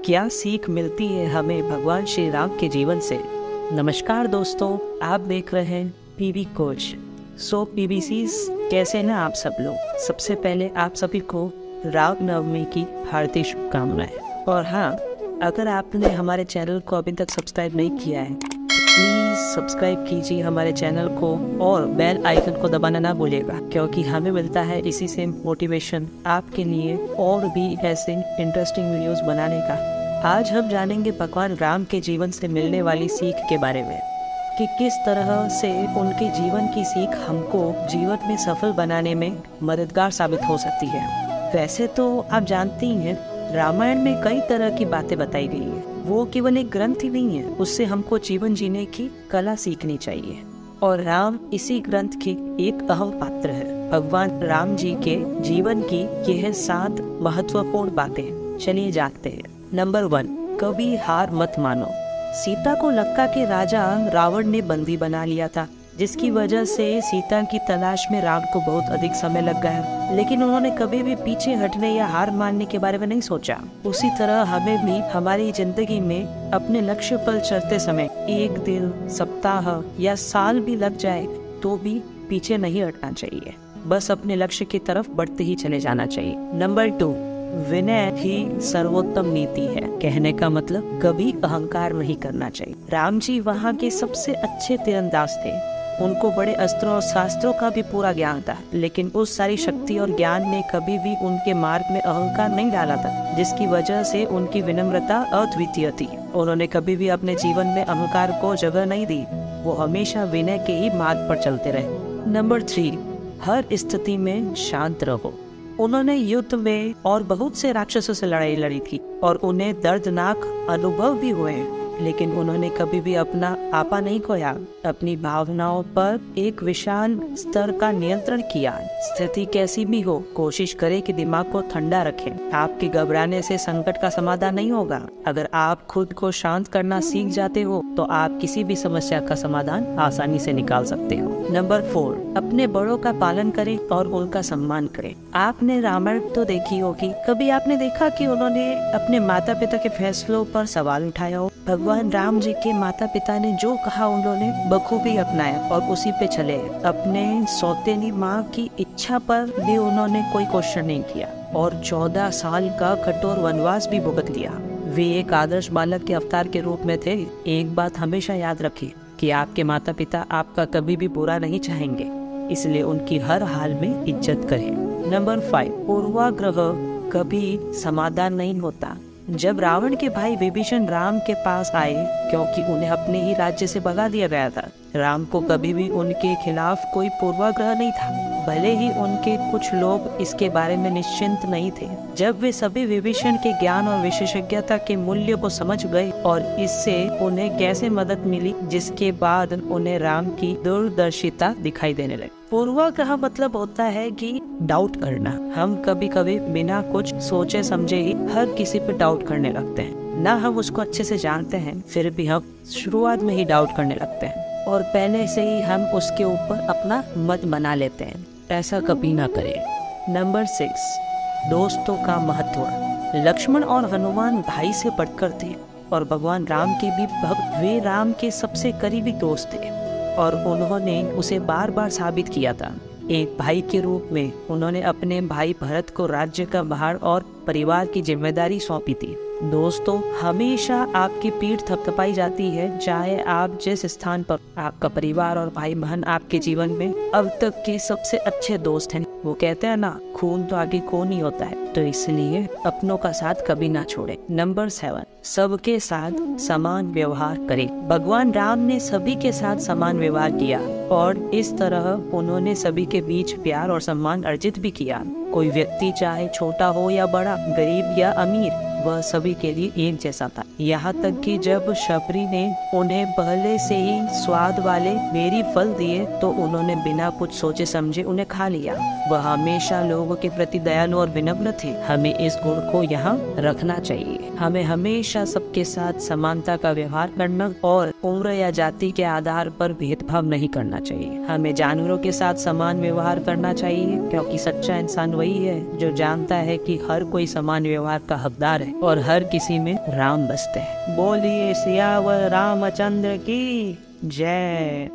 क्या सीख मिलती है हमें भगवान श्री राम के जीवन से। नमस्कार दोस्तों, आप देख रहे हैं पीवी कोच। सो पीबीसीज, कैसे ना आप सब लोग। सबसे पहले आप सभी को रामनवमी की हार्दिक शुभकामनाएं। और हाँ, अगर आपने हमारे चैनल को अभी तक सब्सक्राइब नहीं किया है प्लीज़ सब्सक्राइब कीजिए हमारे चैनल को और बेल आइकन को दबाना ना भूलिएगा, क्योंकि हमें मिलता है इसी से मोटिवेशन आपके लिए और भी ऐसे इंटरेस्टिंग वीडियोस बनाने का। आज हम जानेंगे भगवान राम के जीवन से मिलने वाली सीख के बारे में कि किस तरह से उनके जीवन की सीख हमको जीवन में सफल बनाने में मददगार साबित हो सकती है। वैसे तो आप जानते ही हैं, रामायण में कई तरह की बातें बताई गई है। वो केवल एक ग्रंथ ही नहीं है, उससे हमको जीवन जीने की कला सीखनी चाहिए। और राम इसी ग्रंथ के एक अहम पात्र है। भगवान राम जी के जीवन की यह 7 महत्वपूर्ण बातें चलिए जानते हैं। नंबर 1, कभी हार मत मानो। सीता को लंका के राजा रावण ने बंदी बना लिया था, जिसकी वजह से सीता की तलाश में राम को बहुत अधिक समय लग गया। लेकिन उन्होंने कभी भी पीछे हटने या हार मानने के बारे में नहीं सोचा। उसी तरह हमें भी हमारी जिंदगी में अपने लक्ष्य पर चलते समय एक दिन, सप्ताह या साल भी लग जाए तो भी पीछे नहीं हटना चाहिए। बस अपने लक्ष्य की तरफ बढ़ते ही चले जाना चाहिए। नंबर 2, विनय ही सर्वोत्तम नीति है। कहने का मतलब कभी अहंकार नहीं करना चाहिए। राम जी वहाँ के सबसे अच्छे तीरंदाज थे। उनको बड़े अस्त्रों और शास्त्रों का भी पूरा ज्ञान था, लेकिन उस सारी शक्ति और ज्ञान ने कभी भी उनके मार्ग में अहंकार नहीं डाला था, जिसकी वजह से उनकी विनम्रता अद्वितीय थी। उन्होंने कभी भी अपने जीवन में अहंकार को जगह नहीं दी। वो हमेशा विनय के ही मार्ग पर चलते रहे। नंबर 3, हर स्थिति में शांत रहो। उन्होंने युद्ध में और बहुत से राक्षसों से लड़ाई लड़ी थी और उन्हें दर्दनाक अनुभव भी हुए, लेकिन उन्होंने कभी भी अपना आपा नहीं खोया। अपनी भावनाओं पर एक विशाल स्तर का नियंत्रण किया। स्थिति कैसी भी हो, कोशिश करें कि दिमाग को ठंडा रखें। आपके घबराने से संकट का समाधान नहीं होगा। अगर आप खुद को शांत करना सीख जाते हो तो आप किसी भी समस्या का समाधान आसानी से निकाल सकते हो। नंबर 4, अपने बड़ों का पालन करें और उनका सम्मान करें। आपने रामायण तो देखी होगी, कभी आपने देखा कि उन्होंने अपने माता पिता के फैसलों पर सवाल उठाया हो। भगवान राम जी के माता पिता ने जो कहा उन्होंने बखूबी अपनाया और उसी पे चले। अपने सौतेली माँ की इच्छा पर भी उन्होंने कोई क्वेश्चन नहीं किया और 14 साल का कठोर वनवास भी भुगत लिया। वे एक आदर्श बालक के अवतार के रूप में थे। एक बात हमेशा याद रखिए कि आपके माता पिता आपका कभी भी बुरा नहीं चाहेंगे, इसलिए उनकी हर हाल में इज्जत करें। नंबर 5, पूर्वाग्रह कभी समाधान नहीं होता। जब रावण के भाई विभीषण राम के पास आए, क्योंकि उन्हें अपने ही राज्य से भगा दिया गया था, राम को कभी भी उनके खिलाफ कोई पूर्वाग्रह नहीं था, भले ही उनके कुछ लोग इसके बारे में निश्चिंत नहीं थे। जब वे सभी विभीषण के ज्ञान और विशेषज्ञता के मूल्य को समझ गए और इससे उन्हें कैसे मदद मिली, जिसके बाद उन्हें राम की दूरदर्शिता दिखाई देने लगी। पूर्वाग्रह मतलब होता है कि डाउट करना। हम कभी कभी बिना कुछ सोचे समझे ही हर किसी पे डाउट करने लगते हैं। ना हम उसको अच्छे से जानते हैं, फिर भी हम शुरुआत में ही डाउट करने लगते हैं और पहले से ही हम उसके ऊपर अपना मत बना लेते हैं। ऐसा कभी ना करें। नंबर 6, दोस्तों का महत्व। लक्ष्मण और हनुमान भाई से बढ़कर थे और भगवान राम के भी भक्त। वे राम के सबसे करीबी दोस्त थे और उन्होंने उसे बार बार साबित किया था। एक भाई के रूप में उन्होंने अपने भाई भरत को राज्य का भार और परिवार की जिम्मेदारी सौंपी थी। दोस्तों, हमेशा आपकी पीठ थपथपाई जाती है, चाहे आप जिस स्थान पर। आपका परिवार और भाई बहन आपके जीवन में अब तक के सबसे अच्छे दोस्त हैं। वो कहते हैं ना, खून तो आगे कौन ही होता है, तो इसलिए अपनों का साथ कभी ना छोड़े। नंबर 7, सबके साथ समान व्यवहार करें। भगवान राम ने सभी के साथ समान व्यवहार किया और इस तरह उन्होंने सभी के बीच प्यार और सम्मान अर्जित भी किया। कोई व्यक्ति चाहे छोटा हो या बड़ा, गरीब या अमीर, वह सभी के लिए एक जैसा था। यहाँ तक कि जब शबरी ने उन्हें पहले से ही स्वाद वाले बेरी फल दिए तो उन्होंने बिना कुछ सोचे समझे उन्हें खा लिया। वह हमेशा लोगों के प्रति दयालु और विनम्र थे। हमें इस गुण को यहाँ रखना चाहिए। हमें हमेशा सबके साथ समानता का व्यवहार करना और उम्र या जाति के आधार पर भेदभाव नहीं करना चाहिए। हमें जानवरों के साथ समान व्यवहार करना चाहिए, क्योंकि सच्चा इंसान वही है जो जानता है कि हर कोई समान व्यवहार का हकदार है। और हर किसी में राम बसते हैं। बोलिए सियावर रामचंद्र की जय।